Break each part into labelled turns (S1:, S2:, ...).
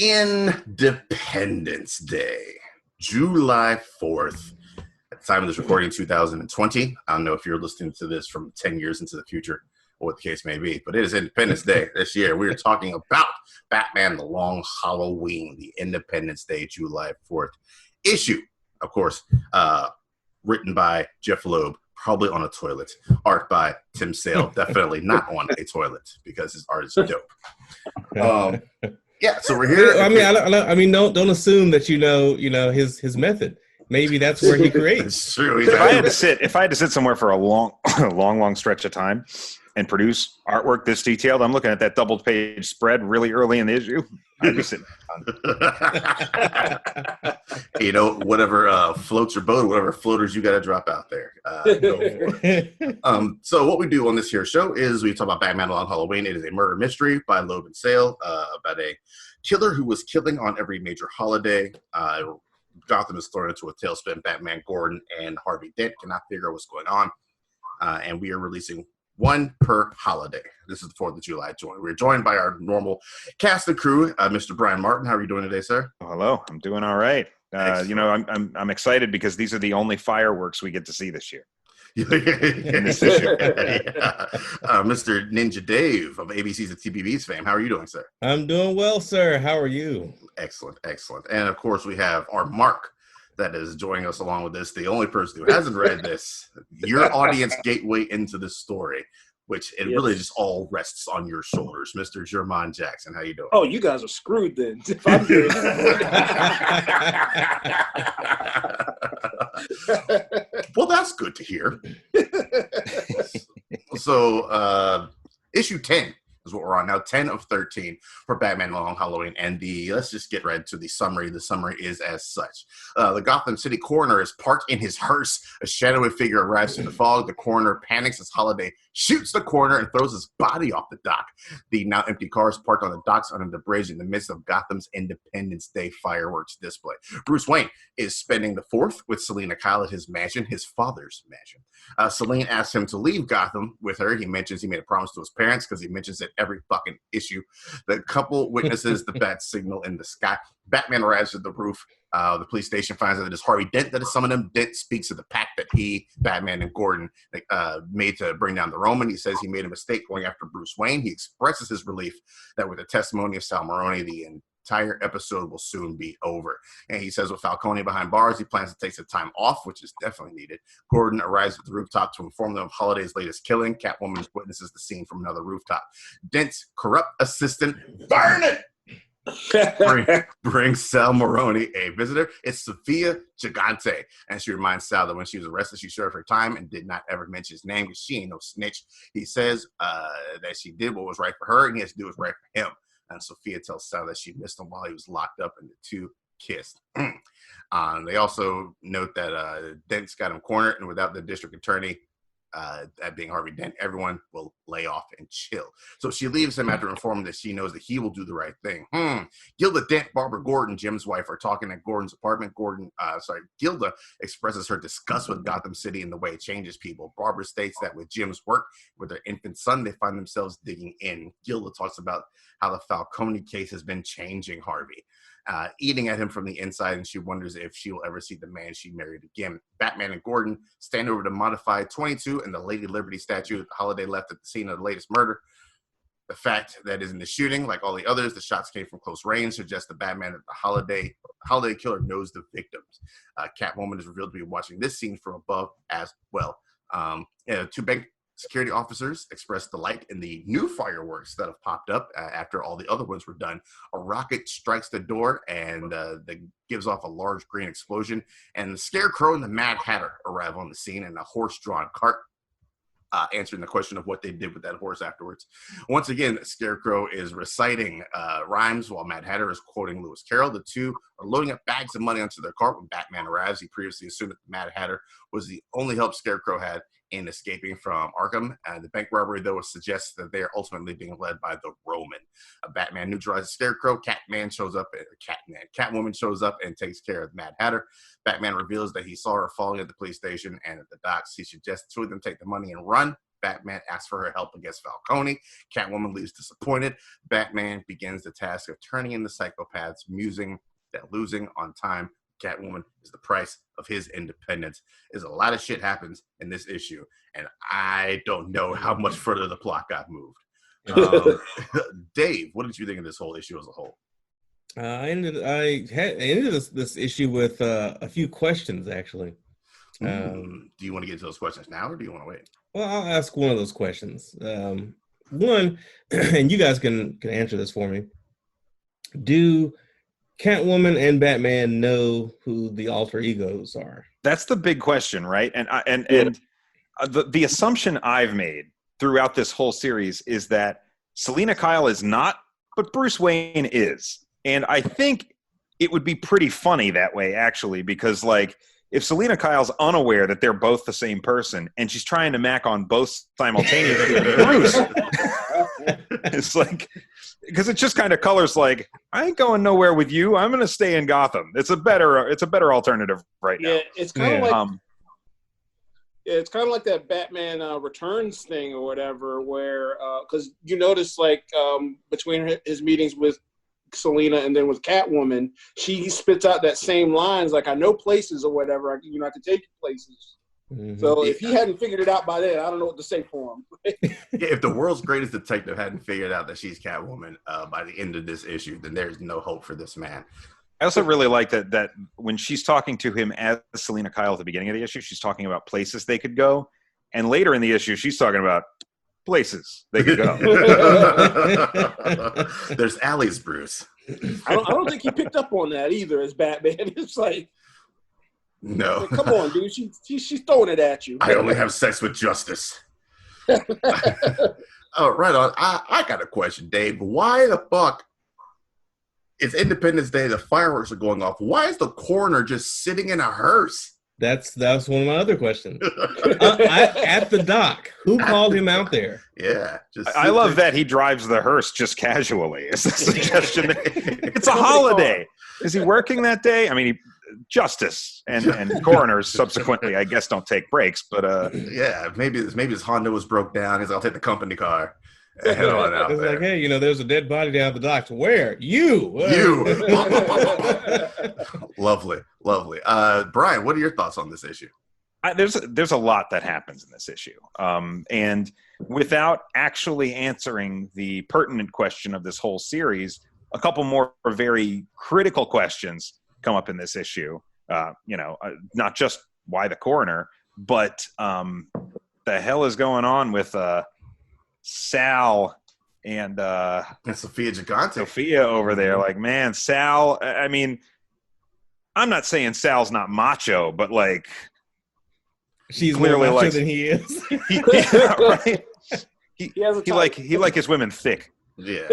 S1: Independence Day, July 4th. At the time of this recording, 2020. I don't know if you're listening to this from 10 years into the future or what the case may be, but it is Independence Day this year. We are talking about Batman The Long Halloween, the Independence Day, July 4th issue. Of course, written by Jeff Loeb, probably on a toilet. Art by Tim Sale, definitely not on a toilet because his art is dope. Yeah, so we're here.
S2: I mean, don't assume that you know his method. Maybe that's where he creates.
S1: It's true.
S3: If I had to sit somewhere for a long stretch of time and produce artwork this detailed, I'm looking at that double-page spread really early in the issue. I'd be sitting.
S1: Whatever floats your boat, whatever floaters you got to drop out there. So what we do on this here show is we talk about Batman Long Halloween. It is a murder mystery by Loeb and Sale about a killer who was killing on every major holiday. Gotham is thrown into a tailspin. Batman, Gordon, and Harvey Dent cannot figure out what's going on. And we are releasing one per holiday. This is the 4th of July joint. We're joined by our normal cast and crew, Mr. Brian Martin. How are you doing today, sir?
S3: Oh, hello. I'm doing all right. I'm excited because these are the only fireworks we get to see this year. In this issue.
S1: Mr. Ninja Dave of ABC's and TBB's fame. How are you doing, sir?
S2: I'm doing well, sir. How are you?
S1: Excellent. And of course, we have our Mark that is joining us along with this. The only person who hasn't read this, your audience gateway into this story, which it really just all rests on your shoulders. Mr. Jermon Jackson, how you doing?
S4: Oh, you guys are screwed then. If I'm good.
S1: Well, that's good to hear. So, issue 10 is what we're on now, 10 of 13 for Batman Long Halloween. And let's just get right to the summary. The summary is as such. The Gotham City coroner is parked in his hearse. A shadowy figure arrives through the fog. The coroner panics as Holiday shoots the coroner and throws his body off the dock. The now empty car is parked on the docks under the bridge in the midst of Gotham's Independence Day fireworks display. Bruce Wayne is spending the 4th with Selina Kyle at his mansion, his father's mansion. Selina asks him to leave Gotham with her. He mentions he made a promise to his parents because he mentions it every fucking issue. The couple witnesses the bat signal in the sky. Batman arrives at the roof. The police station finds out that it's Harvey Dent that has summoned him. Dent speaks of the pact that he, Batman, and Gordon made to bring down the Roman. He says he made a mistake going after Bruce Wayne. He expresses his relief that with the testimony of Sal Maroni, the entire episode will soon be over. And he says with Falcone behind bars, he plans to take some time off, which is definitely needed. Gordon arrives at the rooftop to inform them of Holiday's latest killing. Catwoman witnesses the scene from another rooftop. Dent's corrupt assistant, burn it! brings Sal Maroni a visitor. It's Sophia Gigante, and she reminds Sal that when she was arrested, she served her time and did not ever mention his name because she ain't no snitch. He says that she did what was right for her, and he has to do what's right for him. And Sophia tells Sal that she missed him while he was locked up, and the two kissed. They also note that Dent's got him cornered, and without the district attorney, that being Harvey Dent, everyone will lay off and chill. So she leaves him after informing that she knows that he will do the right thing. Gilda Dent, Barbara Gordon, Jim's wife, are talking at Gordon's apartment. Gilda expresses her disgust with Gotham City and the way it changes people. Barbara states that with Jim's work with their infant son, they find themselves digging in. Gilda talks about how the Falcone case has been changing Harvey. Eating at him from the inside, and she wonders if she will ever see the man she married again. Batman and Gordon stand over the modified 22 and the Lady Liberty statue that Holiday left at the scene of the latest murder. The fact that is in the shooting, like all the others, the shots came from close range, suggests the Batman that the Holiday killer knows the victims. Catwoman is revealed to be watching this scene from above as well. Two bank security officers expressed delight in the new fireworks that have popped up after all the other ones were done. A rocket strikes the door and that gives off a large green explosion. And the Scarecrow and the Mad Hatter arrive on the scene in a horse-drawn cart, answering the question of what they did with that horse afterwards. Once again, Scarecrow is reciting rhymes while Mad Hatter is quoting Lewis Carroll. The two are loading up bags of money onto their cart when Batman arrives. He previously assumed that the Mad Hatter was the only help Scarecrow had in escaping from Arkham. The bank robbery, though, suggests that they are ultimately being led by the Roman. Batman neutralizes Scarecrow. Catwoman shows up and takes care of the Mad Hatter. Batman reveals that he saw her falling at the police station and at the docks. He suggests two of them take the money and run. Batman asks for her help against Falcone. Catwoman leaves disappointed. Batman begins the task of turning in the psychopaths, musing that losing on time Catwoman is the price of his independence. There's a lot of shit happens in this issue, and I don't know how much further the plot got moved. Dave, what did you think of this whole issue as a whole?
S2: I ended this issue with a few questions, actually.
S1: Do you want to get to those questions now, or do you want to wait?
S2: Well, I'll ask one of those questions. One, and you guys can answer this for me. Do Catwoman and Batman know who the alter egos are?
S3: That's the big question, right? And the assumption I've made throughout this whole series is that Selina Kyle is not, but Bruce Wayne is. And I think it would be pretty funny that way, actually, because, like, if Selina Kyle's unaware that they're both the same person and she's trying to mac on both simultaneously, Bruce, it's like, because it just kind of colors like, I ain't going nowhere with you. I'm going to stay in Gotham. It's a better alternative right now.
S4: Yeah, it's kind of like it's kind of like that Batman Returns thing or whatever, where because you notice like between his meetings with Selina and then with Catwoman, she spits out that same lines like, I know places or whatever, I can take you places. Mm-hmm. So if he hadn't figured it out by then, I don't know what to say for him.
S1: If the world's greatest detective hadn't figured out that she's Catwoman by the end of this issue, then there's no hope for this man.
S3: I also really like that when she's talking to him as Selina Kyle at the beginning of the issue, she's talking about places they could go. And later in the issue, she's talking about places they could go.
S1: There's alleys, Bruce.
S4: I don't think he picked up on that either as Batman. It's like,
S1: no.
S4: Like, come on, dude. She's throwing it at you.
S1: I only have sex with justice. Oh, right on. I got a question, Dave. Why the fuck? It's Independence Day. The fireworks are going off. Why is the coroner just sitting in a hearse?
S2: That's one of my other questions. At the dock, who called him out there?
S1: Yeah,
S3: I love that he drives the hearse just casually. Is the suggestion? It's a holiday. Is he working that day? I mean, justice and coroners subsequently, I guess, don't take breaks. But
S1: yeah, maybe his Honda was broke down. He's, I'll take the company car. Head on out
S2: it's
S1: there.
S2: like, hey, there's a dead body down at the docks. Where? You.
S1: Lovely. Brian, what are your thoughts on this issue?
S3: There's a lot that happens in this issue. And without actually answering the pertinent question of this whole series, a couple more very critical questions come up in this issue. Not just why the coroner, but the hell is going on with Sal and
S1: Sophia Gigante.
S3: Sophia over there. Like, man, Sal, I mean, I'm not saying Sal's not macho, but like,
S2: she's clearly more macho than he is.
S3: Right? He like his women thick.
S1: Yeah.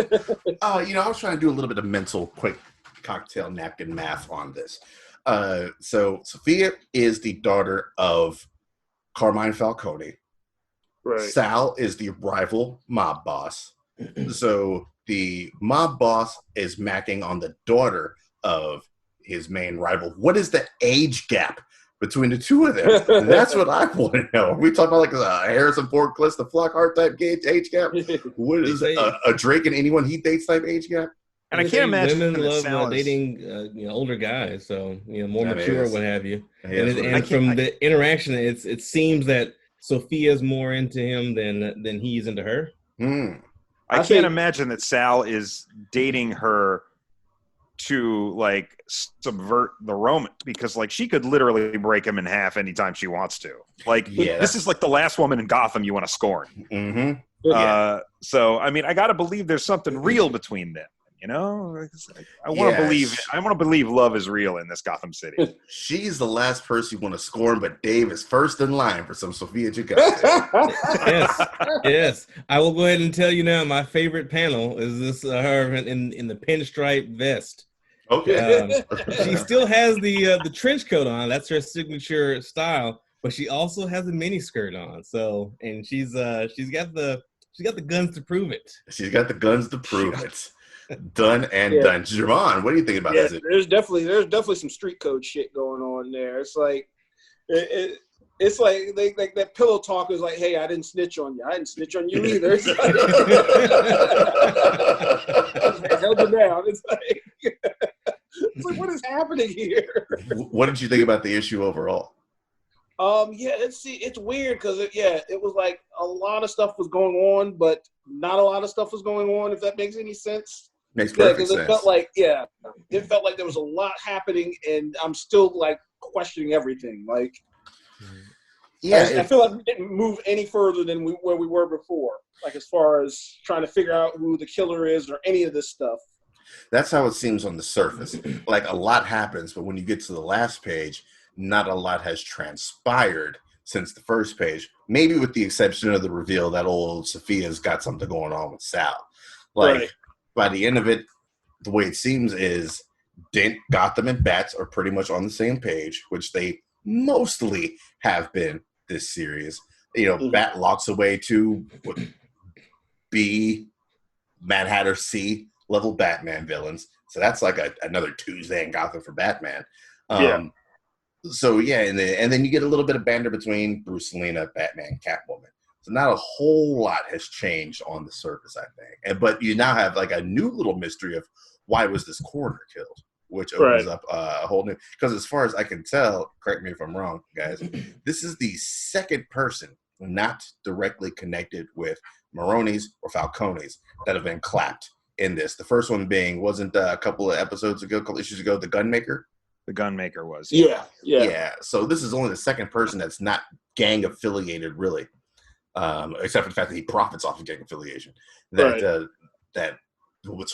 S1: I was trying to do a little bit of mental quick cocktail napkin math on this. So Sophia is the daughter of Carmine Falcone.
S4: Right.
S1: Sal is the rival mob boss. So the mob boss is macking on the daughter of his main rival. What is the age gap between the two of them? That's what I want to know. Are we talking about like a Harrison Ford, Calista Flockhart type age gap? What is a Drake and anyone he dates type age gap?
S3: And I can't imagine
S2: women love dating older guys, so more mature, what have you. And from the interaction, it seems that Sophia's more into him than he's into her.
S3: I can't imagine that Sal is dating her to like subvert the romance, because like she could literally break him in half anytime she wants to. Like, this is like the last woman in Gotham you want to scorn.
S1: Mm-hmm.
S3: So I mean, I got to believe there's something real between them. I want to believe love is real in this Gotham City.
S1: She's the last person you want to scorn, but Dave is first in line for some Sophia Gigante.
S2: Yes. I will go ahead and tell you now. My favorite panel is this her in the pinstripe vest.
S1: Okay.
S2: She still has the trench coat on. That's her signature style, but she also has a mini skirt on. So, and she's got the guns to prove it.
S1: She's got the guns to prove it. Done and done. Jerron, what do you think about this?
S4: There's definitely some street code shit going on there. It's like It's like that pillow talk is like, hey, I didn't snitch on you. I didn't snitch on you either. It's like, I held you down. It's like, what is happening here?
S1: What did you think about the issue overall?
S4: Yeah, it's weird because it was like a lot of stuff was going on, but not a lot of stuff was going on. If that makes any sense.
S1: Makes perfect sense.
S4: It felt like there was a lot happening, and I'm still like questioning everything. Like, I feel like we didn't move any further than where we were before. Like as far as trying to figure out who the killer is or any of this stuff.
S1: That's how it seems on the surface. Like a lot happens, but when you get to the last page, not a lot has transpired since the first page. Maybe with the exception of the reveal that old Sophia's got something going on with Sal. Like by the end of it, the way it seems is Dent, Gotham, and Bats are pretty much on the same page, which they mostly have been this series. Bat locks away to B, Mad Hatter, C level Batman villains. So that's like another Tuesday in Gotham for Batman. So and then you get a little bit of banter between Bruce, Selina, Batman, Catwoman. So not a whole lot has changed on the surface, I think. But you now have like a new little mystery of why was this coroner killed, which opens up a whole new. Because as far as I can tell, correct me if I'm wrong, guys, this is the second person not directly connected with Maroni's or Falcone's that have been clapped in this. The first one being wasn't a couple of issues ago, the Gunmaker.
S3: The Gunmaker was.
S4: Yeah.
S1: So this is only the second person that's not gang affiliated, really, except for the fact that he profits off of gang affiliation. So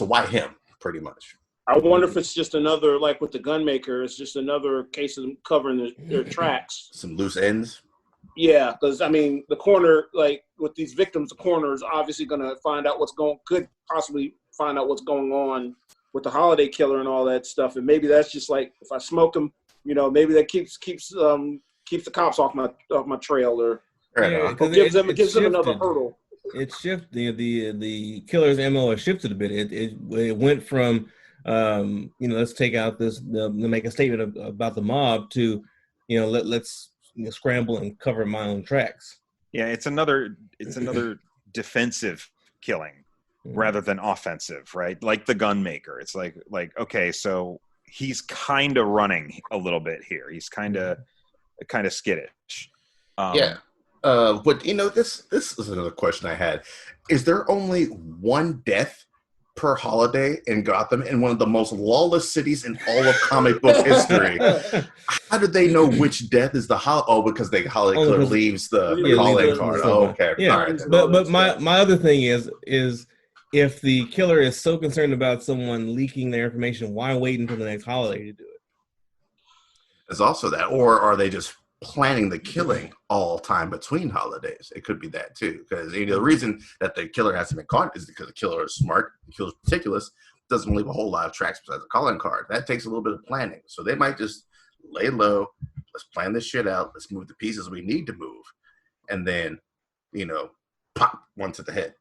S1: why him? Pretty much.
S4: I wonder if it's just another, like with the Gunmaker, it's just another case of them covering their tracks.
S1: Some loose ends.
S4: Yeah, because I mean, the coroner, like with these victims, the coroner is obviously going to could possibly find out what's going on with the Holiday Killer and all that stuff, and maybe that's just like if I smoke them, maybe that keeps the cops off my trail, or gives them another hurdle.
S2: It shifted. The killer's MO has shifted a bit. It went from let's take out this, make a statement about the mob to let's scramble and cover my own tracks.
S3: Yeah, it's another defensive killing rather than offensive, right? Like the Gunmaker. It's like okay, so he's kind of running a little bit here. He's kind of skittish.
S1: But this is another question I had. Is there only one death per holiday in Gotham, in one of the most lawless cities in all of comic book history? How did they know which death is the because the Holiday Killer leaves the calling card. Okay.
S2: Yeah.
S1: All right.
S2: But my other thing is if the killer is so concerned about someone leaking their information, why wait until the next holiday to do it?
S1: There's also that. Or are they just planning the killing all time between holidays? It could be that too, because the reason that the killer hasn't been caught is because the killer is smart, the killer is meticulous, doesn't leave a whole lot of tracks besides a calling card. That takes a little bit of planning, so they might just lay low. Let's plan this shit out. Let's move the pieces we need to move, and then pop one to the head.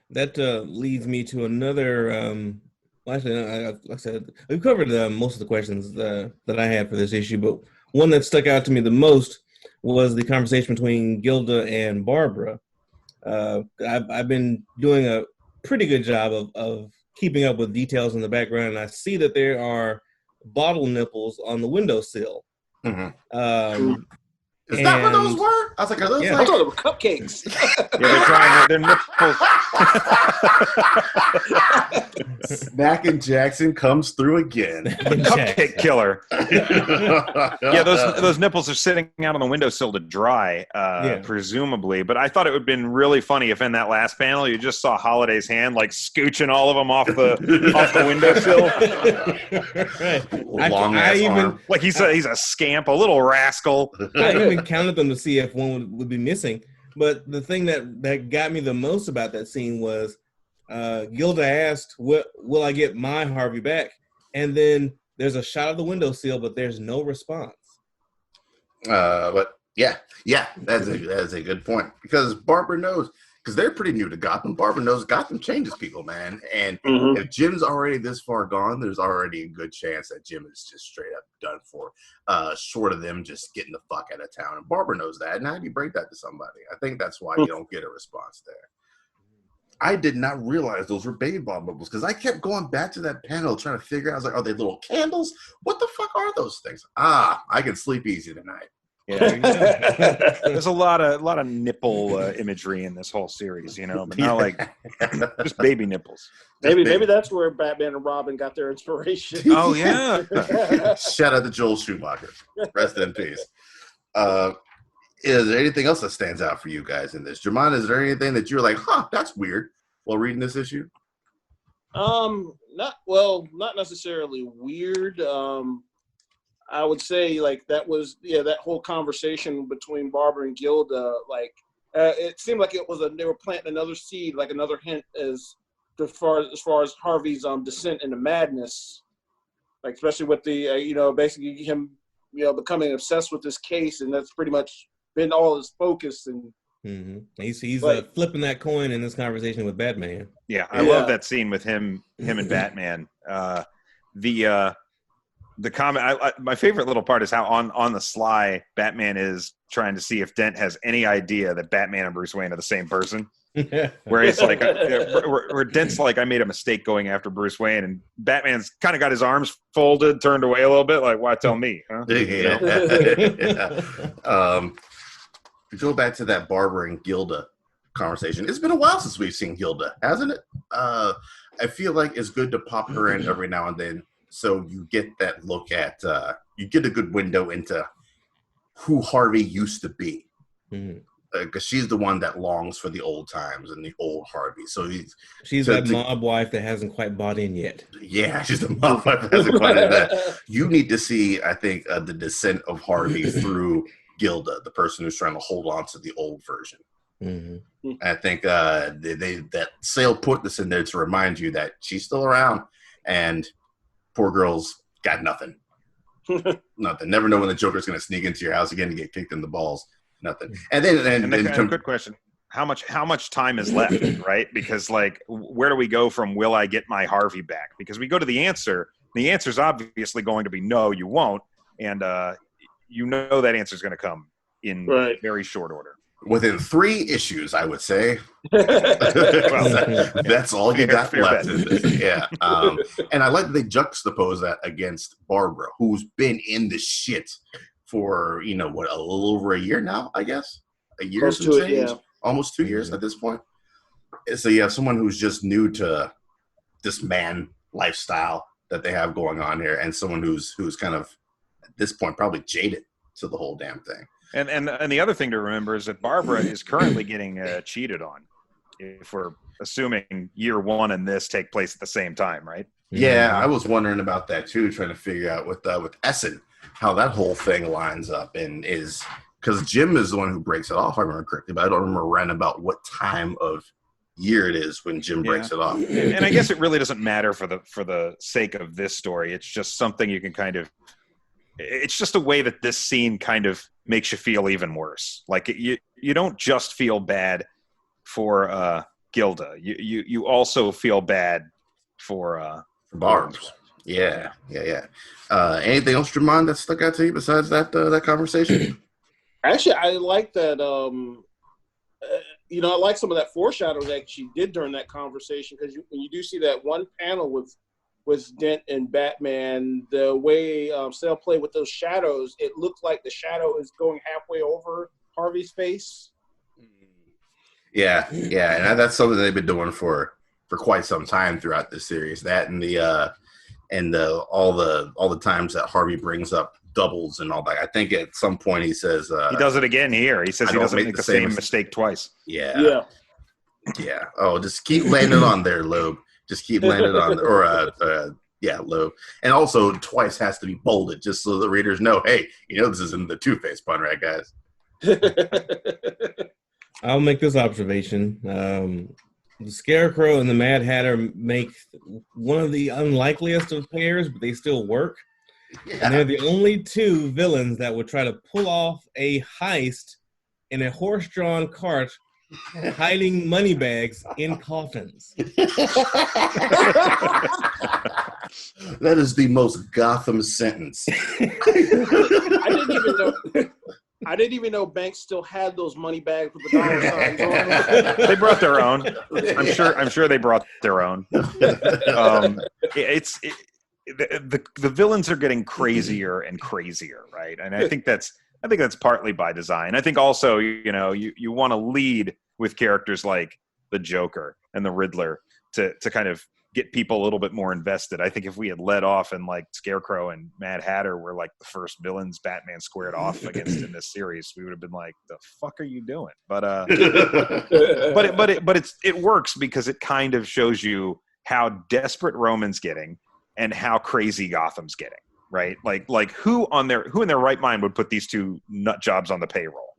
S2: That leads me to another. Actually, like I said, we've covered most of the questions that I had for this issue, but one that stuck out to me the most was the conversation between Gilda and Barbara. I've been doing a pretty good job of keeping up with details in the background, and I see that there are bottle nipples on the windowsill.
S1: Mm-hmm. Is that what those were? I was like, are those
S4: I thought they were cupcakes.
S3: They're trying their nipples.
S1: Snackin' Jackson comes through again.
S3: The cupcake killer. Yeah, those nipples are sitting out on the windowsill to dry, presumably. But I thought it would have been really funny if in that last panel you just saw Holiday's hand like scooching all of them off the windowsill.
S2: Right.
S1: Long ass arm.
S3: Like he's a scamp, a little rascal.
S2: I even counted them to see if one would be missing. But the thing that got me the most about that scene was Gilda asked, will I get my Harvey back? And then there's a shot of the windowsill, but there's no response.
S1: But yeah, that's a good point, because Barbara knows because they're pretty new to Gotham. Barbara knows Gotham changes people, man. And if Jim's already this far gone, there's already a good chance that Jim is just straight up done for, short of them just getting the fuck out of town. And Barbara knows that. And how do you break that to somebody? I think that's why you don't get a response there. I did not realize those were baby bomb bubbles because I kept going back to that panel trying to figure out. I was like, are they little candles? What the fuck are those things? I can sleep easy tonight.
S3: Yeah, there's a lot of nipple imagery in this whole series, but not like just baby nipples.
S4: Maybe that's where Batman and Robin got their inspiration.
S3: Oh yeah.
S1: Shout out to Joel Schumacher. Rest in peace. Is there anything else that stands out for you guys in this? Jermon, is there anything that you're like, that's weird while reading this issue?
S4: Not necessarily weird. I would say like that was that whole conversation between Barbara and Gilda. Like it seemed like they were planting another seed, like another hint as far as Harvey's descent into madness. Like especially with the basically him becoming obsessed with this case, and that's pretty much been all his focus. And
S2: he's flipping that coin in this conversation with Batman.
S3: Yeah, I love that scene with him and Batman. The comment, my favorite little part is how on the sly Batman is trying to see if Dent has any idea that Batman and Bruce Wayne are the same person. Where he's like, where Dent's like, I made a mistake going after Bruce Wayne, and Batman's kind of got his arms folded, turned away a little bit, like, why tell me? Huh?
S1: We go back to that Barbara and Gilda conversation. It's been a while since we've seen Gilda, hasn't it? I feel like it's good to pop her in every now and then, so you get that look at, you get a good window into who Harvey used to be. Because she's the one that longs for the old times and the old Harvey. So
S2: she's that mob wife that hasn't quite bought in yet.
S1: Yeah, she's the mob wife that hasn't quite in that. You need to see, I think, the descent of Harvey through Gilda, the person who's trying to hold on to the old version. I think that Sale put this in there to remind you that she's still around, and poor girl's got nothing. Nothing. Never know when the Joker's going to sneak into your house again and get kicked in the balls. Nothing. And then
S3: good question. How much time is left, right? Because like, where do we go from will I get my Harvey back? Because we go to the answer. The answer is obviously going to be no, you won't. And that answer is going to come in very short order.
S1: Within 3 issues, I would say. That's all you got left in this. Yeah. And I like that they juxtapose that against Barbara, who's been in the shit for, a little over a year now, I guess. A year to change. Almost 2 years at this point. So you have someone who's just new to this man lifestyle that they have going on here, and someone who's kind of, at this point, probably jaded to the whole damn thing.
S3: And the other thing to remember is that Barbara is currently getting cheated on, if we're assuming year one and this take place at the same time, right?
S1: Yeah, I was wondering about that too, trying to figure out with Essen how that whole thing lines up, and is because Jim is the one who breaks it off, if I remember correctly, but I don't remember right about what time of year it is when Jim breaks it off.
S3: And I guess it really doesn't matter for the sake of this story. It's just something you can kind of. It's just a way that this scene kind of makes you feel even worse. Like you don't just feel bad for Gilda. You also feel bad for
S1: Barbs. Yeah. Anything else, Jermon, that stuck out to you besides that conversation?
S4: Actually, I like that. I like some of that foreshadowing that she did during that conversation, because when you do see that one panel with Dent and Batman, the way Sale played with those shadows, it looked like the shadow is going halfway over Harvey's face.
S1: Yeah, and that's something they've been doing for quite some time throughout this series. That and all the times that Harvey brings up doubles and all that. I think at some point he says
S3: he does it again here. He says he doesn't make the same mistake twice.
S1: Yeah. Oh, just keep laying it on there, Loeb. Just keep landing on, Loeb. And also, twice has to be bolded, just so the readers know, hey, this isn't the Two-Face pun, right, guys?
S2: I'll make this observation. The Scarecrow and the Mad Hatter make one of the unlikeliest of pairs, but they still work. Yeah. And they're the only 2 villains that would try to pull off a heist in a horse-drawn cart hiding money bags in coffins.
S1: That is the most Gotham sentence.
S4: I didn't even know banks still had those money bags with the dollar signs on them.
S3: They brought their own. I'm sure they brought their own. The villains are getting crazier and crazier, right? And I think that's partly by design. I think also, you want to lead with characters like the Joker and the Riddler to kind of get people a little bit more invested. I think if we had led off and like Scarecrow and Mad Hatter were like the first villains Batman squared off against in this series, we would have been like, the fuck are you doing? But it works because it kind of shows you how desperate Roman's getting and how crazy Gotham's getting, right? Like who in their right mind would put these two nut jobs on the payroll?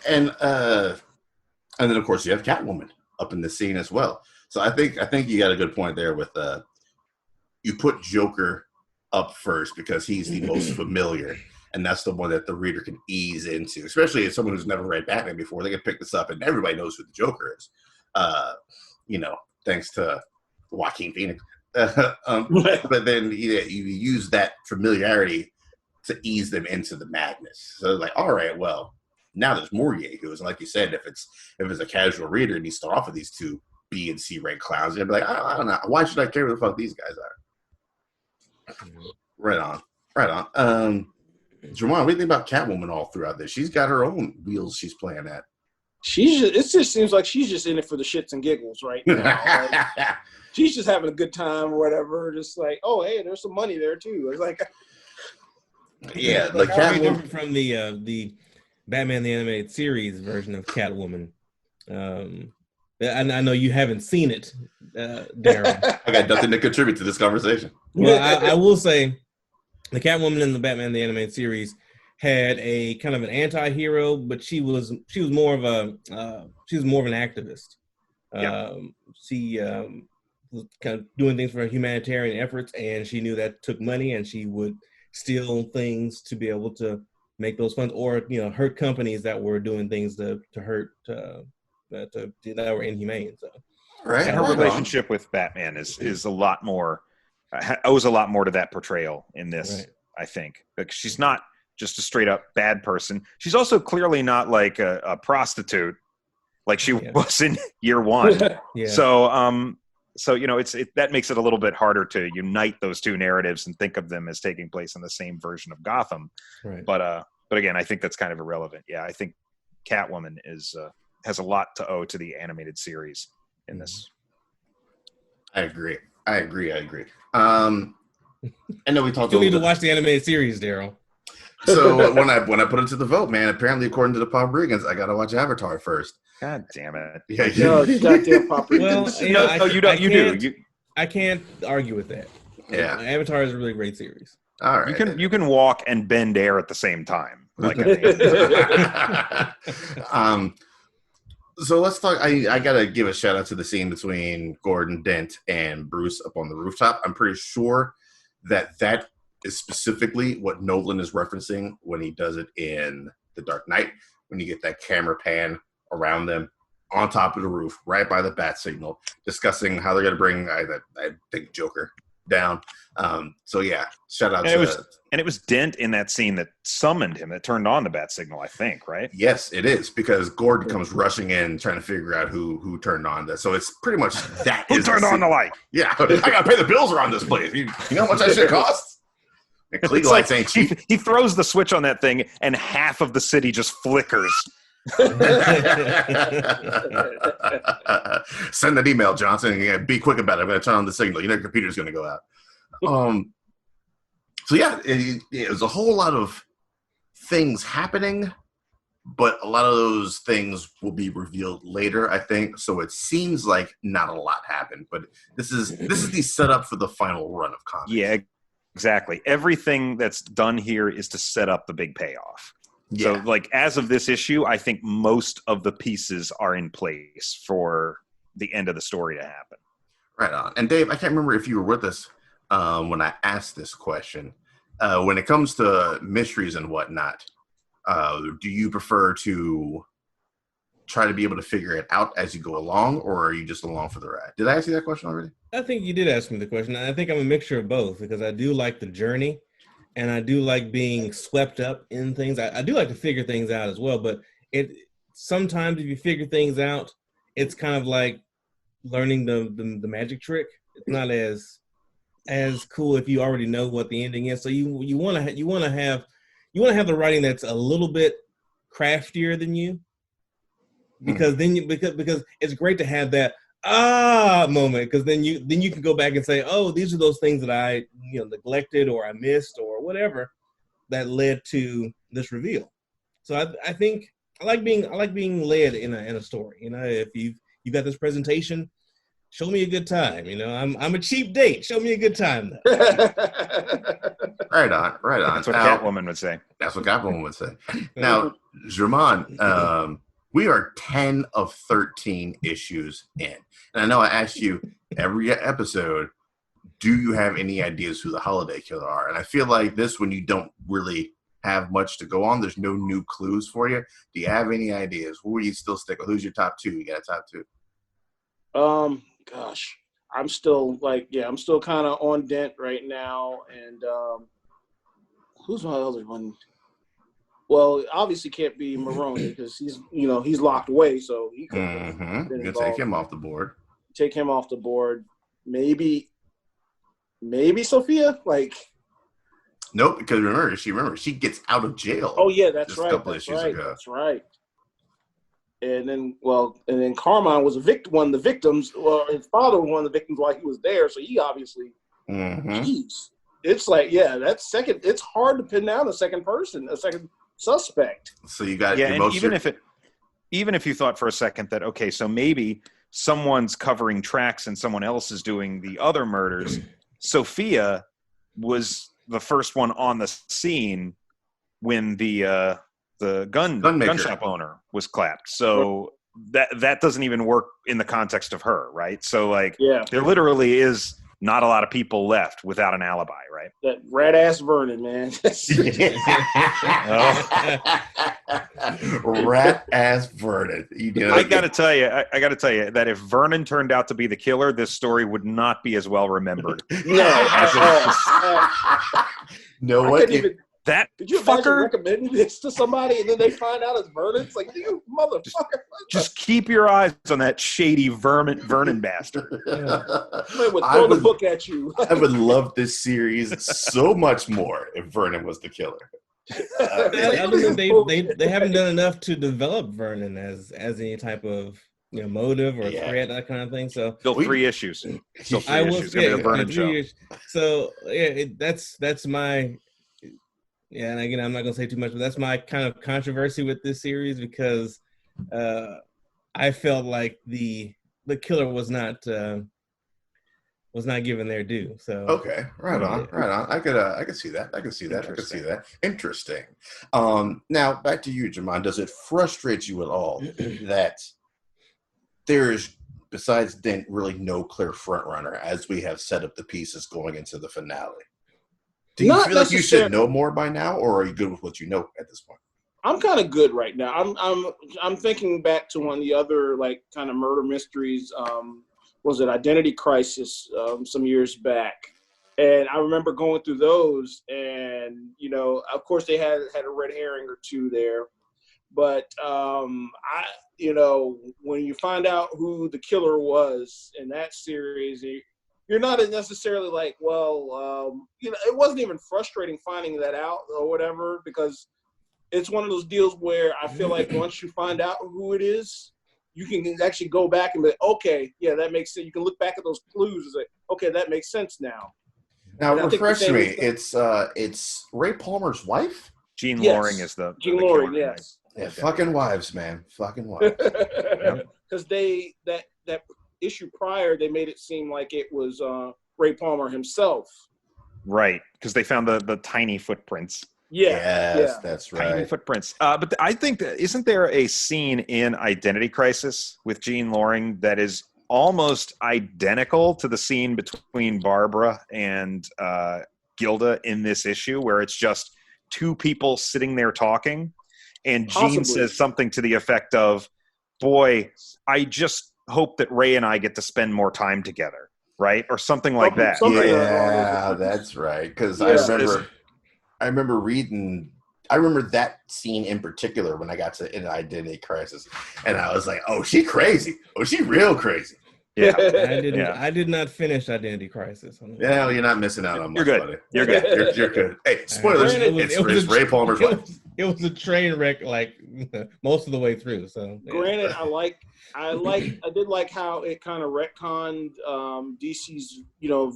S1: And then of course you have Catwoman up in the scene as well. So I think you got a good point there with you put Joker up first because he's the most familiar, and that's the one that the reader can ease into, especially as someone who's never read Batman before. They can pick this up and everybody knows who the Joker is. Thanks to Joaquin Phoenix. But then you use that familiarity to ease them into the madness. So like, all right, well, now there's more Yahoos. And like you said, if it's a casual reader and you start off with these two B and C rank clowns, they'd be like, I don't know. Why should I care who the fuck these guys are? Right on. Jermon, what do you think about Catwoman all throughout this? She's got her own wheels she's playing at.
S4: It just seems like she's just in it for the shits and giggles right now. Like, she's just having a good time or whatever. Just like, oh, hey, there's some money there too. It's like,
S1: yeah,
S2: like Catwoman from the Batman the Animated Series version of Catwoman. I know you haven't seen it, Darryl.
S1: I got nothing to contribute to this conversation.
S2: Well, I will say the Catwoman in the Batman the Animated Series had a kind of an anti-hero, but she was more of an activist. She was kind of doing things for humanitarian efforts, and she knew that took money, and she would steal things to be able to make those funds, or hurt companies that were doing things to hurt that were inhumane. So,
S3: right, and her relationship with Batman is a lot more owes a lot more to that portrayal in this. Right. I think like she's not just a straight up bad person. She's also clearly not like a prostitute like she was in year one. Yeah. So that makes it a little bit harder to unite those two narratives and think of them as taking place in the same version of Gotham. Right. But again, I think that's kind of irrelevant. Yeah, I think Catwoman has a lot to owe to the animated series in this.
S1: I agree. I know we talked.
S2: You need to watch the animated series, Darryl.
S1: So when I put it to the vote, man, apparently according to the Pop Brigands, I got to watch Avatar first.
S3: God damn it!
S1: Yeah,
S4: goddamn Pop Brigands.
S2: Well, you don't. I can't argue with that.
S1: Yeah,
S2: Avatar is a really great series.
S1: All right,
S3: you can walk and bend air at the same time. Like,
S1: so let's talk. I gotta give a shout out to the scene between Gordon Dent and Bruce up on the rooftop. I'm pretty sure that is specifically what Nolan is referencing when he does it in The Dark Knight, when you get that camera pan around them on top of the roof, right by the bat signal, discussing how they're going to bring, I think, Joker down. So yeah, shout out
S3: and it was Dent in that scene that summoned him, that turned on the bat signal, I think, right?
S1: Yes, it is, because Gordon comes rushing in trying to figure out who turned on that. So it's pretty much that.
S3: Who turned on the light?
S1: Yeah, I got to pay the bills around this place. You know how much that shit costs?
S3: It's like ain't cheap. He throws the switch on that thing, and half of the city just flickers.
S1: Send that email, Johnson. Yeah, be quick about it. I'm going to turn on the signal. Your computer's going to go out. So yeah, it was a whole lot of things happening, but a lot of those things will be revealed later, I think. So it seems like not a lot happened, but this is the setup for the final run of comics.
S3: Yeah, exactly. Everything that's done here is to set up the big payoff. Yeah. So, like, as of this issue, I think most of the pieces are in place for the end of the story to happen.
S1: Right on. And Dave, I can't remember if you were with us when I asked this question. When it comes to mysteries and whatnot, do you prefer to try to be able to figure it out as you go along, or are you just along for the ride? Did I ask you that question already?
S2: I think you did ask me the question. I think I'm a mixture of both because I do like the journey and I do like being swept up in things. I do like to figure things out as well, but sometimes if you figure things out, it's kind of like learning the magic trick. It's not as cool if you already know what the ending is. So you want to have the writing that's a little bit craftier than you, because because it's great to have that moment, because then you can go back and say, oh, these are those things that I neglected or I missed or whatever that led to this reveal. So I think I like being led in a story. If you've got this presentation, show me a good time. I'm a cheap date. Show me a good time though.
S1: Right on.
S3: That's what Catwoman would say.
S1: That's what Catwoman would say. Now, German, we are 10 of 13 issues in. And I know I asked you every episode, do you have any ideas who the Holiday Killer are? And I feel like this one, you don't really have much to go on. There's no new clues for you. Do you have any ideas? Who will you still stick with? Who's your top two? You got a top two?
S4: Gosh, I'm still kind of on Dent right now. And who's my other one? Well, obviously can't be Maroni because he's locked away, so he could
S1: you can take him off the board.
S4: Take him off the board. Maybe Sophia.
S1: Nope, because remember she gets out of jail.
S4: Oh yeah, that's
S1: right. A couple issues ago.
S4: That's right. And then Carmine was one of the victims. Well, his father was one of the victims while he was there, so he obviously. Jeez, it's that's second. It's hard to pin down a second person, a second suspect.
S1: So you got
S3: and even if you thought for a second that okay, so maybe someone's covering tracks and someone else is doing the other murders. Sophia was the first one on the scene when the gun shop owner was clapped. So that doesn't even work in the context of her, right? So there literally is not a lot of people left without an alibi, right?
S4: That rat ass Vernon, man.
S1: Rat ass Vernon.
S3: I gotta tell you that if Vernon turned out to be the killer, this story would not be as well remembered.
S1: No, what?
S3: That
S4: Could you imagine recommending this to somebody and then they find out it's Vernon? It's like, you motherfucker.
S3: Just keep your eyes on that shady Vernon bastard.
S4: I would throw the book at you.
S1: I would love this series so much more if Vernon was the killer.
S2: They haven't done enough to develop Vernon as any type of motive or threat, that kind of thing. So
S3: still 3 issues. Still 3 issues.
S2: Vernon show. So that's my. Yeah, and again, I'm not gonna say too much, but that's my kind of controversy with this series because I felt like the killer was not given their due. So
S1: okay, right on. I could see that. Interesting. Now back to you, Jaman. Does it frustrate you at all that there's, besides Dent, really no clear front runner as we have set up the pieces going into the finale? Do you feel like you should know more by now, or are you good with what you know at this point?
S4: I'm kind of good right now. I'm thinking back to one of the other kind of murder mysteries. Was it Identity Crisis some years back? And I remember going through those, and of course they had a red herring or two there, but when you find out who the killer was in that series. You're not necessarily it wasn't even frustrating finding that out or whatever, because it's one of those deals where I feel like once you find out who it is, you can actually go back and be okay, yeah, that makes sense. You can look back at those clues and say, okay, that makes sense now.
S1: Now, refresh me. It's Ray Palmer's wife?
S3: Jean Loring is the
S4: Jean Loring, yes.
S1: Yeah, fucking wives, man. Fucking wives.
S4: Because that issue prior, they made it seem like it was Ray Palmer himself.
S3: Right, because they found the tiny footprints.
S1: Yes, that's right.
S3: Tiny footprints. But I think, isn't there a scene in Identity Crisis with Jean Loring that is almost identical to the scene between Barbara and Gilda in this issue, where it's just 2 people sitting there talking, and Jean says something to the effect of, boy, I just hope that Ray and I get to spend more time together, right? Or something like that.
S4: Something
S1: Yeah, that's right. Because
S4: Yeah.
S1: I remember reading. I remember that scene in particular when I got to an Identity Crisis, and I was like, "Oh, she crazy. Oh, she real crazy."
S3: Yeah.
S2: I did not finish Identity Crisis.
S1: Yeah, well, you're not missing out on much.
S3: You're good.
S1: Buddy.
S3: You're good.
S1: You're good. Hey, spoilers. It's Ray Palmer's life.
S2: It was a train wreck, like most of the way through. So, yeah.
S4: Granted, I did like how it kind of retconned DC's,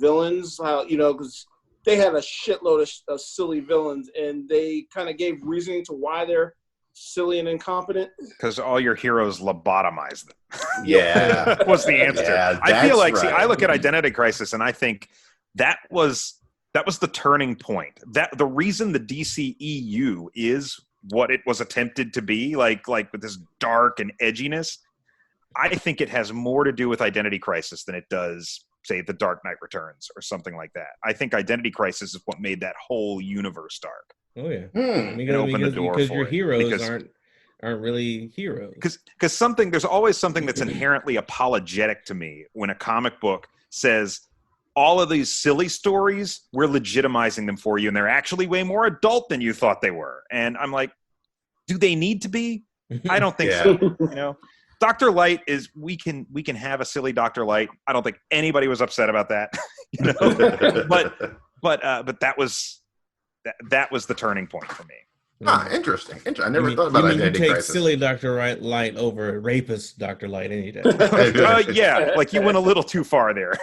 S4: villains. How because they had a shitload of silly villains, and they kind of gave reasoning to why they're silly and incompetent.
S3: Because all your heroes lobotomize them.
S1: Yeah,
S3: was the answer.
S1: Yeah,
S3: I feel like,
S1: right.
S3: see, I look at Identity Crisis, and I think that was the turning point. That the reason the DCEU is what it was attempted to be, like with this dark and edginess. I think it has more to do with Identity Crisis than it does, say, The Dark Knight Returns or something like that. I think Identity Crisis is what made that whole universe dark.
S2: Oh yeah,
S3: open the door
S2: because
S3: for
S2: your
S3: it.
S2: heroes
S3: Because-
S2: aren't really heroes.
S3: Because there's always something that's inherently apologetic to me when a comic book says all of these silly stories, we're legitimizing them for you, and they're actually way more adult than you thought they were. And I'm like, do they need to be? I don't think so. Dr. Light is we can have a silly Dr. Light. I don't think anybody was upset about that. But that was the turning point for me.
S1: Interesting. I never thought about Identity
S2: you take
S1: Crisis.
S2: silly Dr. Light over rapist Dr. Light any day.
S3: Yeah, like you went a little too far there.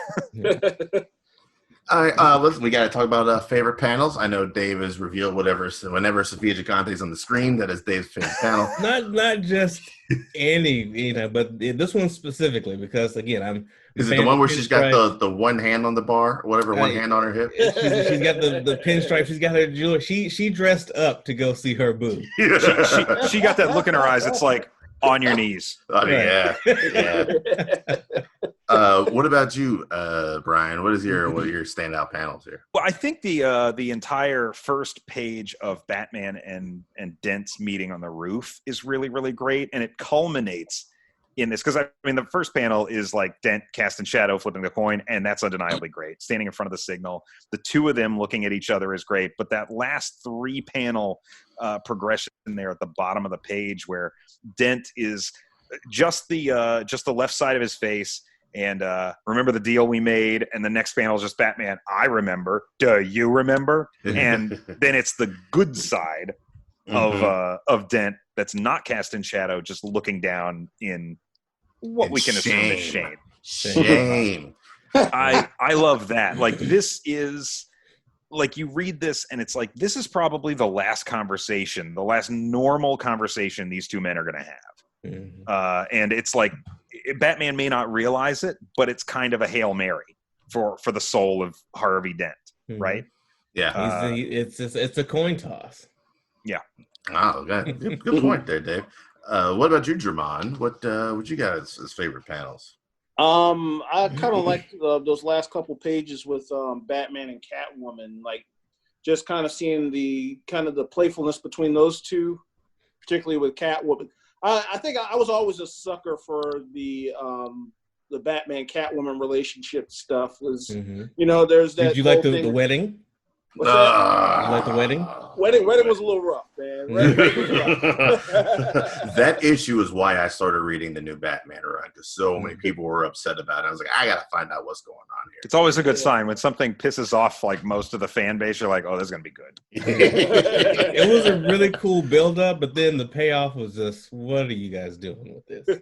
S1: All right, listen, we got to talk about favorite panels. I know Dave has revealed whenever Sophia Gigante is on the screen, that is Dave's favorite panel.
S2: Not just any, but this one specifically because again,
S1: Is it the one where she's got the one hand on the bar, or whatever, one hand on her hip?
S2: She's got the pinstripe. She's got her jewelry. She dressed up to go see her boo.
S3: She got that look in her eyes. It's like on your knees.
S1: Oh, yeah. What about you, Brian? What are your standout panels here?
S3: Well, I think the entire first page of Batman and Dent's meeting on the roof is really, really great, and it culminates in this, because the first panel is like Dent casting shadow, flipping the coin, and that's undeniably great. Standing in front of the signal, the two of them looking at each other is great. But that last 3-panel progression there at the bottom of the page, where Dent is just the left side of his face, and remember the deal we made, and the next panel is just Batman. I remember. Do you remember? And then it's the good side of Dent that's not cast in shadow, just looking down in what we can assume is shame. I love that. Like, this is like, you read this and it's like, this is probably the last normal conversation these two men are going to have. And it's like, Batman may not realize it, but it's kind of a Hail Mary for the soul of Harvey Dent, right?
S1: Yeah.
S2: It's a coin toss.
S3: Yeah.
S1: Oh, good point there, Dave. What about you, Jermon? What you got as favorite panels?
S4: I kind of like those last couple pages with Batman and Catwoman, like just kind of seeing the playfulness between those two, particularly with Catwoman. I think I was always a sucker for the Batman Catwoman relationship stuff. Was there's that.
S2: Did you like the wedding?
S4: What's that?
S2: You like the wedding?
S4: Wedding was a little rough, man.
S1: That issue is why I started reading the new Batman run, because so many people were upset about it. I was like, I gotta find out what's going on here.
S3: It's always a good sign when something pisses off like most of the fan base. You're like, oh, this is gonna be good.
S2: It was a really cool build up, but then the payoff was just, what are you guys doing with this?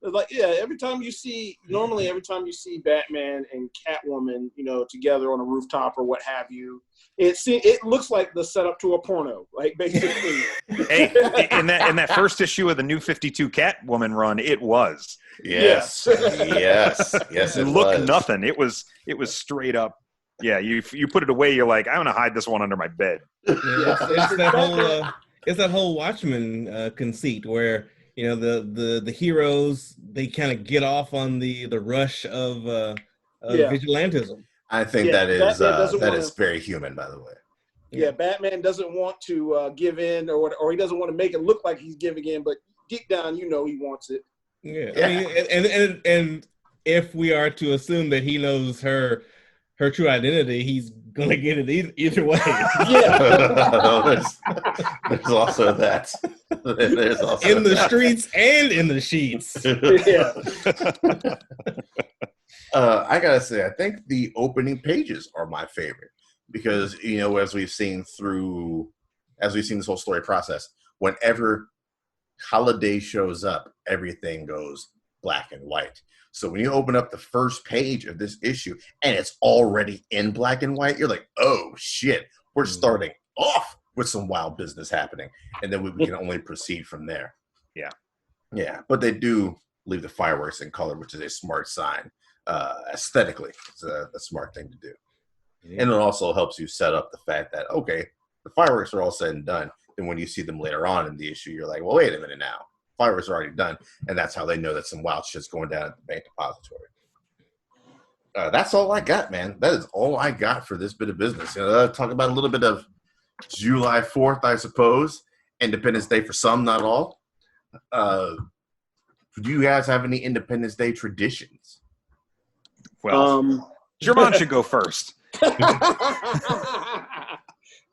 S4: Like, every time you see Batman and Catwoman, together on a rooftop or what have you, it looks like the setup to a porno, like, basically.
S3: Hey, in that first issue of the New 52 Catwoman run, it was.
S1: Yes. It
S3: looked
S1: was.
S3: nothing. It was straight up. Yeah, you put it away. You're like, I'm gonna hide this one under my bed.
S2: It's that whole Watchmen conceit where the heroes, they kind of get off on the rush of vigilantism.
S1: I think that is very human, by the way.
S4: Yeah, Batman doesn't want to give in, or he doesn't want to make it look like he's giving in, but deep down, he wants it.
S2: Yeah.
S1: Yeah.
S2: I mean, and if we are to assume that he knows her true identity, he's gonna get it either way.
S1: There's also that. There's also
S2: In the
S1: that.
S2: streets and in the sheets.
S4: Yeah.
S1: I gotta say, I think the opening pages are my favorite because as we've seen this whole story process, whenever Holiday shows up, everything goes black and white. So when you open up the first page of this issue and it's already in black and white, you're like, oh shit, we're starting off with some wild business happening, and then we can only proceed from there. Yeah, but they do leave the fireworks in color, which is a smart sign. Aesthetically, it's a smart thing to do. Yeah. And it also helps you set up the fact that, okay, the fireworks are all said and done. Then when you see them later on in the issue, you're like, well, wait a minute now. Fireworks are already done. And that's how they know that some wild shit's going down at the bank depository. That's all I got, man. That is all I got for this bit of business. Talk about a little bit of July 4th, I suppose. Independence Day for some, not all. Do you guys have any Independence Day traditions?
S3: Well, Jermon should go first.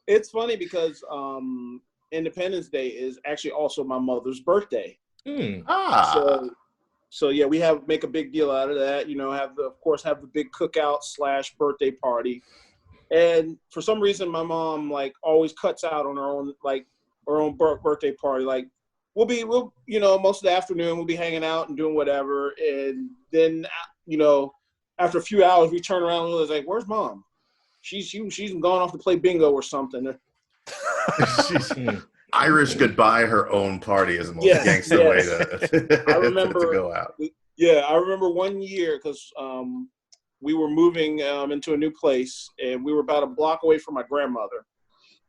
S4: It's funny because Independence Day is actually also my mother's birthday. So yeah, we make a big deal out of that. Have the big cookout / birthday party, and for some reason my mom always cuts out on her own birthday party. We'll most of the afternoon we'll be hanging out and doing whatever, and then after a few hours we turn around and it's like, where's mom? She's gone off to play bingo or something.
S1: She's Irish goodbye her own party is the most gangster way to,
S4: I remember,
S1: to go out.
S4: Yeah, I remember one year because we were moving into a new place and we were about a block away from my grandmother.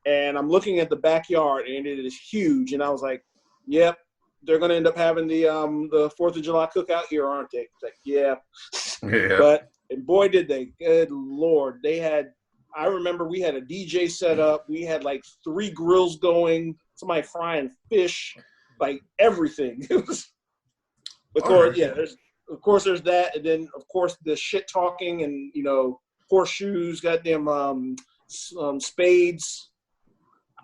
S4: And I'm looking at the backyard and it is huge. And I was like, yep, they're going to end up having the 4th of July cookout here, aren't they? It's like, yeah. And boy, did they. Good Lord. I remember we had a DJ set up. We had 3 grills going, somebody frying fish, everything. It was, of course, there's that. And then, of course, the shit talking and, horseshoes, goddamn spades.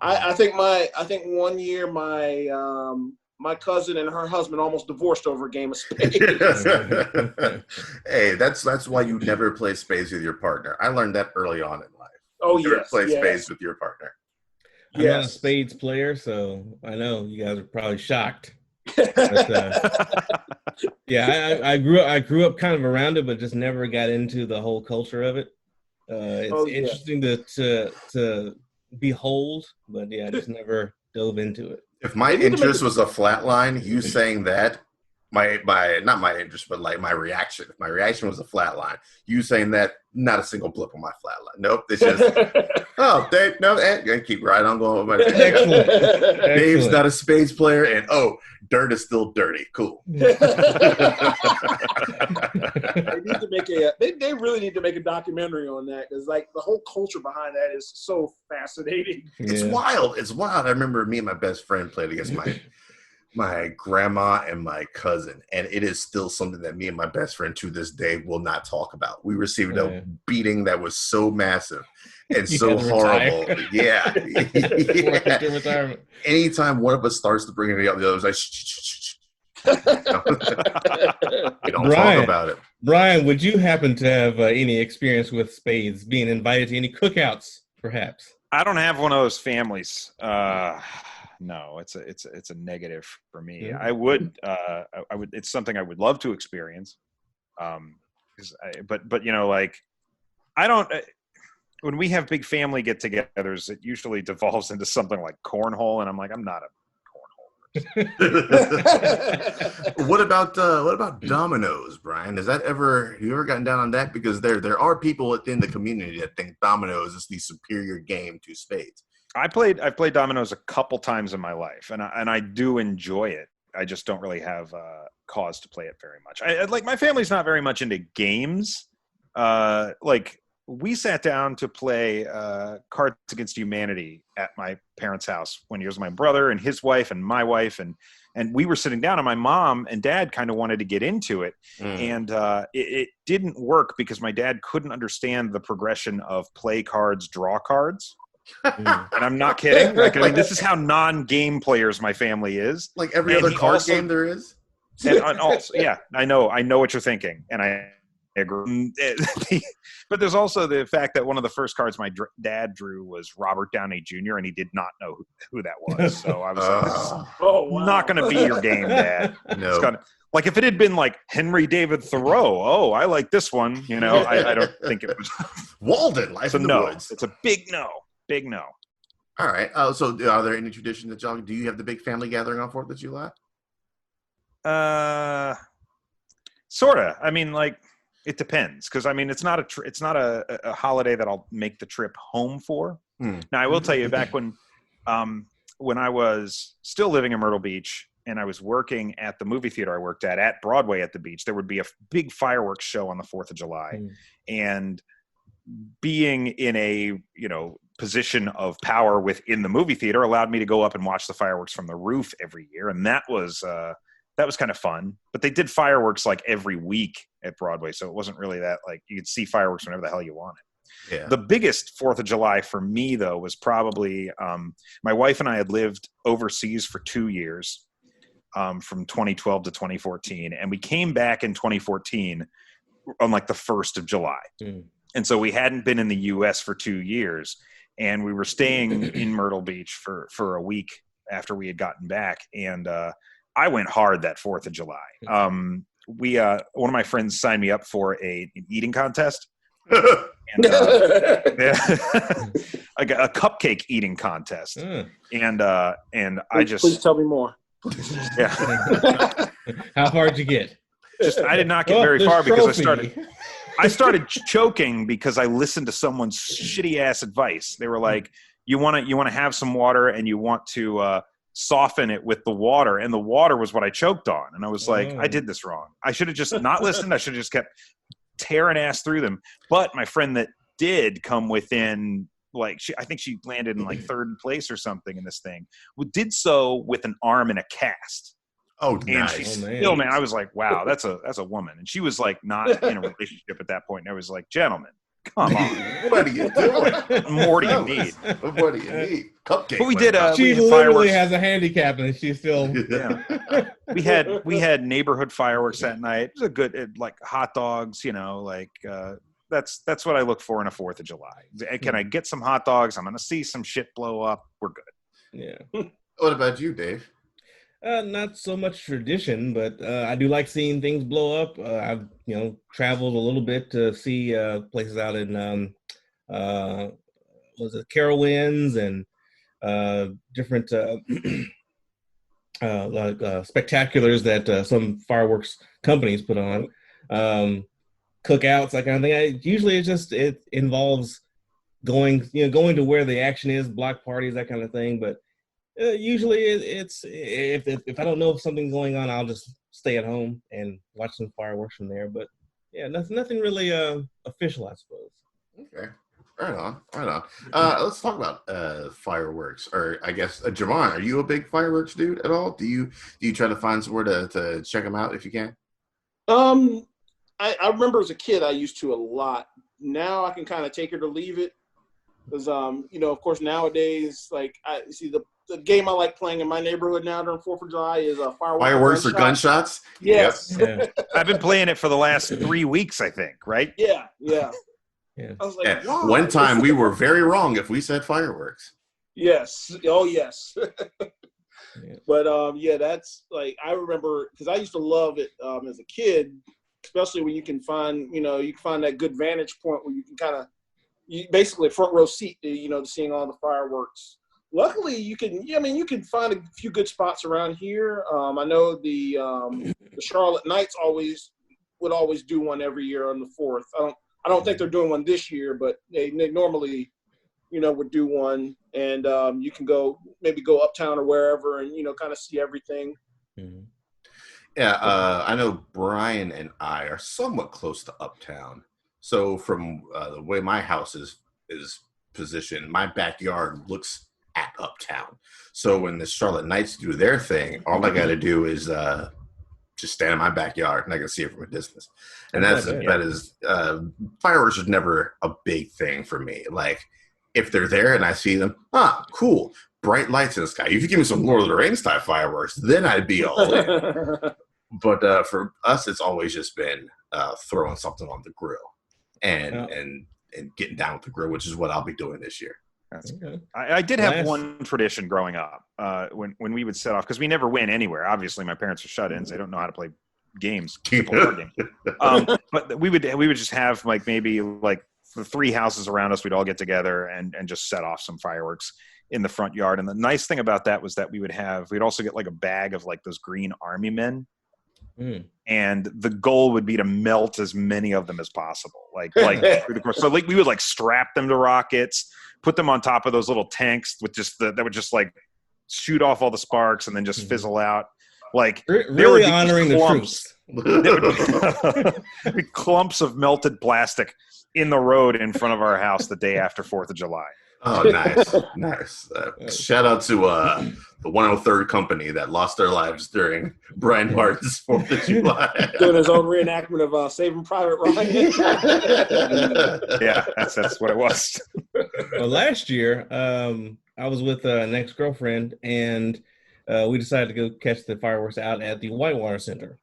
S4: I think one year my cousin and her husband almost divorced over a game of spades.
S1: Hey, that's why you never play spades with your partner. I learned that early on in life.
S4: Oh,
S1: you never play spades with your partner.
S2: I'm not a spades player, so I know you guys are probably shocked. But, I grew up kind of around it, but just never got into the whole culture of it. It's interesting to behold, but I just never dove into it.
S1: If my interest was a flat line, you saying that, my not my interest, but my reaction. If my reaction was a flat line, you saying that, not a single blip on my flat line. Nope, it's just Dave. No, keep right on going with my day.
S2: Excellent.
S1: Dave's not a spades player, and dirt is still dirty. Cool.
S4: They need to make they really need to make a documentary on that because the whole culture behind that is so fascinating.
S1: It's wild. It's wild. I remember me and my best friend played against my grandma and my cousin, and it is still something that me and my best friend to this day will not talk about. We received a beating that was so massive and so horrible. Yeah. Anytime one of us starts to bring it up, the other's like, shh. We don't talk about it.
S2: Brian, would you happen to have any experience with spades, being invited to any cookouts, perhaps?
S3: I don't have one of those families. No, it's a negative for me. I would it's something I would love to experience. But I don't. When we have big family get-togethers, it usually devolves into something like cornhole, and I'm like, I'm not a cornhole person.
S1: What about dominoes, Brian? Have you ever gotten down on that? Because there are people within the community that think dominoes is the superior game to spades.
S3: I've played dominoes a couple times in my life, and I do enjoy it. I just don't really have cause to play it very much. My family's not very much into games, like we sat down to play Cards Against Humanity at my parents' house when it was my brother and his wife and my wife, and we were sitting down, and my mom and dad kind of wanted to get into it, and it didn't work because my dad couldn't understand the progression of play cards, draw cards. And I'm not kidding. Like, I mean, this is how non-game players my family is.
S1: Like every other card game there is.
S3: And also, yeah, I know what you're thinking, and I agree. But there's also the fact that one of the first cards my dad drew was Robert Downey Jr., and he did not know who that was. So I was like, this is not going to be your game, Dad.
S1: No.
S3: It's like if it had been like Henry David Thoreau, oh, I like this one. You know, I don't think it was.
S1: Walden, Life in the Woods.
S3: It's a big no. Big no.
S1: All right. So are there any traditions that y'all do? You have the big family gathering on 4th of July?
S3: Sorta. I mean, like, it depends, because I mean, it's not a holiday that I'll make the trip home for. Now, I will tell you, back when I was still living in Myrtle Beach and I was working at the movie theater I worked at Broadway at the beach, there would be a big fireworks show on the 4th of July, and being in a position of power within the movie theater allowed me to go up and watch the fireworks from the roof every year, and that was kind of fun. But they did fireworks like every week at Broadway, so it wasn't really that, like, you could see fireworks whenever the hell you wanted. Yeah. The biggest 4th of July for me, though, was probably my wife and I had lived overseas for 2 years, from 2012 to 2014, and we came back in 2014 on like the 1st of July. And so we hadn't been in the U.S. for 2 years, and we were staying in Myrtle Beach for a week after we had gotten back. And I went hard that 4th of July. One of my friends signed me up for an eating contest. And, a cupcake eating contest. And I just...
S4: Please tell me more.
S3: Yeah.
S2: How far did you get?
S3: I did not get very far because I started choking because I listened to someone's shitty ass advice. They were like, you want to have some water and you want to soften it with the water. And the water was what I choked on. And I was like, I did this wrong. I should have just not listened. I should have just kept tearing ass through them. But my friend that did come within, like, I think she landed in like 3rd place or something in this thing, did so with an arm in a cast.
S1: Oh,
S3: and
S1: nice.
S3: she's still, man, I was like, wow, that's a woman. And she was like not in a relationship at that point. And I was like, gentlemen, come on.
S1: What are you doing?
S3: What more do you need?
S1: What do you need? Cupcake.
S3: But we did.
S2: She literally has a handicap, and she's still.
S3: Yeah. We had neighborhood fireworks that night. It was a good, like, hot dogs. That's what I look for in a 4th of July. Can I get some hot dogs? I'm gonna see some shit blow up. We're good.
S2: Yeah.
S1: What about you, Dave?
S2: Not so much tradition, but I do like seeing things blow up. I've traveled a little bit to see places out in Carowinds and different like spectaculars that some fireworks companies put on, cookouts, that kind of thing. Usually it involves going to where the action is, block parties, that kind of thing, but. Usually it's if I don't know if something's going on, I'll just stay at home and watch some fireworks from there. But yeah, nothing really official, I suppose.
S1: Okay, right on. Let's talk about fireworks, or I guess Javon, are you a big fireworks dude at all? Do you try to find somewhere to check them out if you can?
S4: I remember as a kid I used to a lot. Now I can kind of take it or leave it, because of course nowadays, like, I see the game I like playing in my neighborhood now during 4th of July is
S1: fireworks or gunshots.
S4: Yes.
S1: Yep.
S3: Yeah. I've been playing it for the last 3 weeks, I think, right?
S4: Yeah.
S2: Yeah.
S4: I was like, wow.
S1: One time we were very wrong if we said fireworks.
S4: Yes. Oh, yes.
S2: Yeah.
S4: But that's, like, I remember, because I used to love it as a kid, especially when you can find that good vantage point where you can kind of, basically front row seat to seeing all the fireworks. Luckily, you can find a few good spots around here. I know the Charlotte Knights would always do one every year on the 4th. I don't think they're doing one this year, but they normally, would do one. And you can go uptown or wherever and, kind of see everything.
S2: Mm-hmm.
S1: Yeah, I know Brian and I are somewhat close to uptown. So from the way my house is positioned, my backyard looks at Uptown. So when the Charlotte Knights do their thing, all I got to do is just stand in my backyard and I can see it from a distance. And fireworks is never a big thing for me. Like if they're there and I see them, cool, bright lights in the sky. If you give me some Lord of the Rings type fireworks, then I'd be all in. But for us, it's always just been throwing something on the grill and getting down with the grill, which is what I'll be doing this year.
S3: Okay. I did have one tradition growing up when we would set off, because we never went anywhere. Obviously, my parents are shut-ins; they don't know how to play games, simple card games. But we would just have like maybe like the 3 houses around us. We'd all get together and just set off some fireworks in the front yard. And the nice thing about that was that we'd also get like a bag of like those green army men. And the goal would be to melt as many of them as possible, like through the course. So like we would like strap them to rockets, put them on top of those little tanks with that would just like shoot off all the sparks and then just fizzle out. Like
S2: really honoring the troops.
S3: There would be clumps of melted plastic in the road in front of our house the day after 4th of July.
S1: Oh, nice. Shout out to the 103rd Company that lost their lives during Brian Martin's 4th of July.
S4: Doing his own reenactment of Saving Private Ryan.
S3: Yeah, that's what it was.
S2: Well, last year, I was with an ex-girlfriend, and we decided to go catch the fireworks out at the Whitewater Center.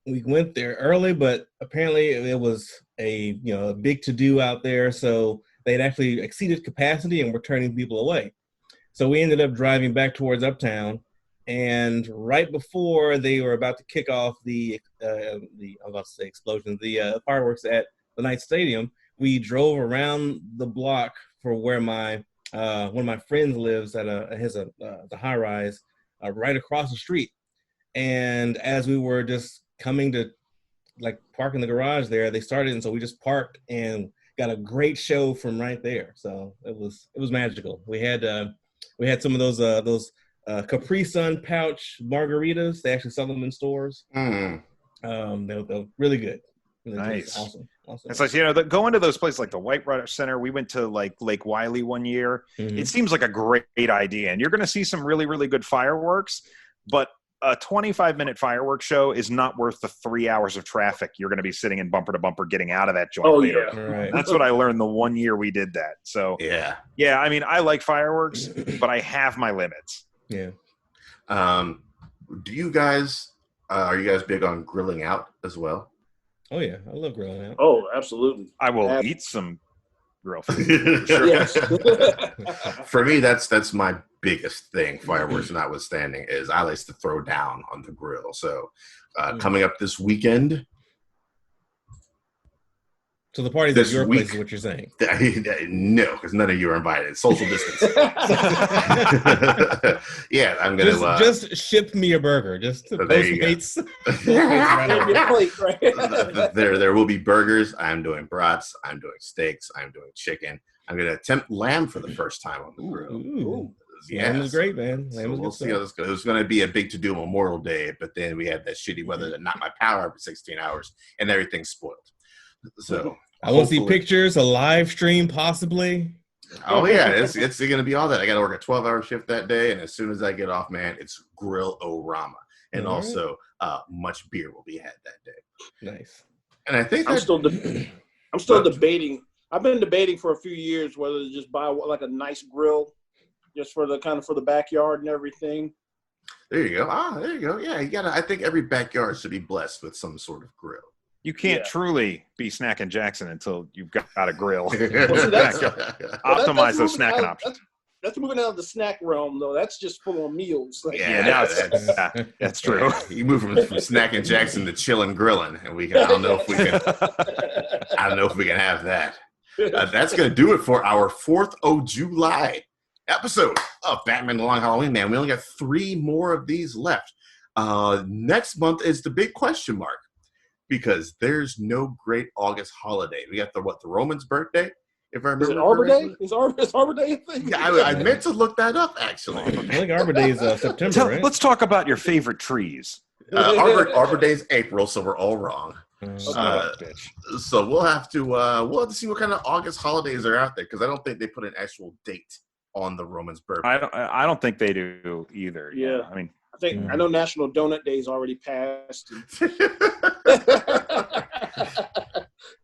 S2: We went there early, but apparently it was a big to-do out there, so they'd actually exceeded capacity and were turning people away. So we ended up driving back towards Uptown, and right before they were about to kick off the fireworks at the Knights Stadium, we drove around the block for where one of my friends lives at the high rise right across the street. And as we were just coming to like park in the garage there, they started, and so we just parked and got a great show from right there. So it was magical. We had some of those Capri Sun pouch margaritas. They actually sell them in stores. They're really good.
S3: Nice.
S2: Awesome.
S3: It's like, going to those places like the Whitewater Center. We went to like Lake Wiley one year. Mm-hmm. It seems like a great idea, and you're going to see some really, really good fireworks, but a 25-minute fireworks show is not worth the 3 hours of traffic you're going to be sitting in bumper to bumper getting out of that joint later.
S4: Yeah.
S2: Right.
S3: That's what I learned the one year we did that. So yeah. I mean, I like fireworks, but I have my limits.
S2: Yeah.
S1: Do you guys are you guys big on grilling out as well?
S2: Oh yeah, I love grilling out.
S4: Oh, absolutely.
S3: I will eat some grill food.
S1: Sure.
S4: Yes.
S1: For me, that's my biggest thing, fireworks notwithstanding, is I like to throw down on the grill. So coming up this weekend.
S2: So the party's at your place is what you're saying?
S1: No, because none of you are invited. Social distance. Yeah, I'm going to...
S2: Just ship me a burger. Just to Postmates.
S1: There will be burgers. I'm doing brats. I'm doing steaks. I'm doing chicken. I'm going to attempt lamb for the first time on the grill.
S2: Ooh. Yeah, lamb is great, man.
S1: So we'll see how this goes. It was going to be a big to-do Memorial Day, but then we had that shitty weather that knocked my power out for 16 hours, and everything's spoiled. So
S2: I want to see pictures, a live stream possibly.
S1: Oh yeah, it's going to be all that. I got to work a 12-hour shift that day, and as soon as I get off, man, it's Grill-O-Rama, and also much beer will be had that day.
S2: Nice.
S1: And I think
S4: I'm still debating. I've been debating for a few years whether to just buy like a nice grill, just for the backyard and everything.
S1: There you go. There you go. Yeah, you gotta. I think every backyard should be blessed with some sort of grill.
S3: You can't truly be Snackin' Jackson until you've got a grill.
S1: Optimize
S3: those snacking options.
S4: That's moving out of the snack realm, though. That's just full on meals.
S3: That's true.
S1: You move from Snackin' Jackson to chillin' grilling, and I don't know if we can have that. That's gonna do it for our 4th of July episode of Batman: The Long Halloween. Man, we only got 3 more of these left. Next month is the big question mark, because there's no great August holiday. We got the Roman's birthday, if I remember.
S4: Is it Arbor Day? Is Arbor Day a thing?
S1: Yeah, I meant to look that up, actually.
S2: I think Arbor Day is September, right?
S3: Let's talk about your favorite trees.
S1: Arbor Day is April, so we're all wrong.
S3: Bitch.
S1: So we'll have to see what kind of August holidays are out there, because I don't think they put an actual date on the Roman's birthday.
S3: I don't think they do either.
S4: Yeah.
S3: I mean,
S4: I know National Donut Day is already passed.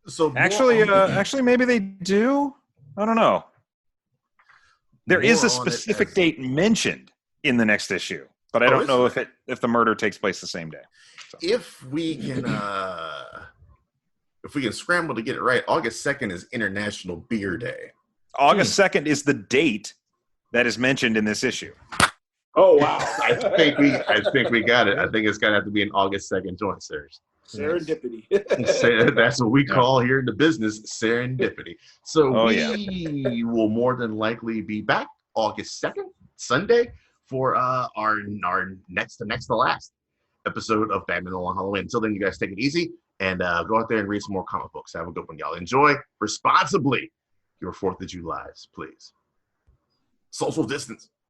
S1: So
S3: actually, maybe they do. I don't know. There is a specific date mentioned in the next issue, but I don't know if the murder takes place the same day. So.
S1: If we can scramble to get it right, August 2nd is International Beer Day.
S3: August 2nd is the date that is mentioned in this issue.
S4: Oh wow!
S1: I think we got it. I think it's gonna have to be an August 2nd joint, sirs.
S4: Serendipity.
S1: That's what we call here in the business serendipity. So we will more than likely be back August 2nd, Sunday, for our next to last episode of Batman the Long Halloween. Until then, you guys take it easy and go out there and read some more comic books. Have a good one, y'all. Enjoy responsibly your 4th of July's, please. Social distance.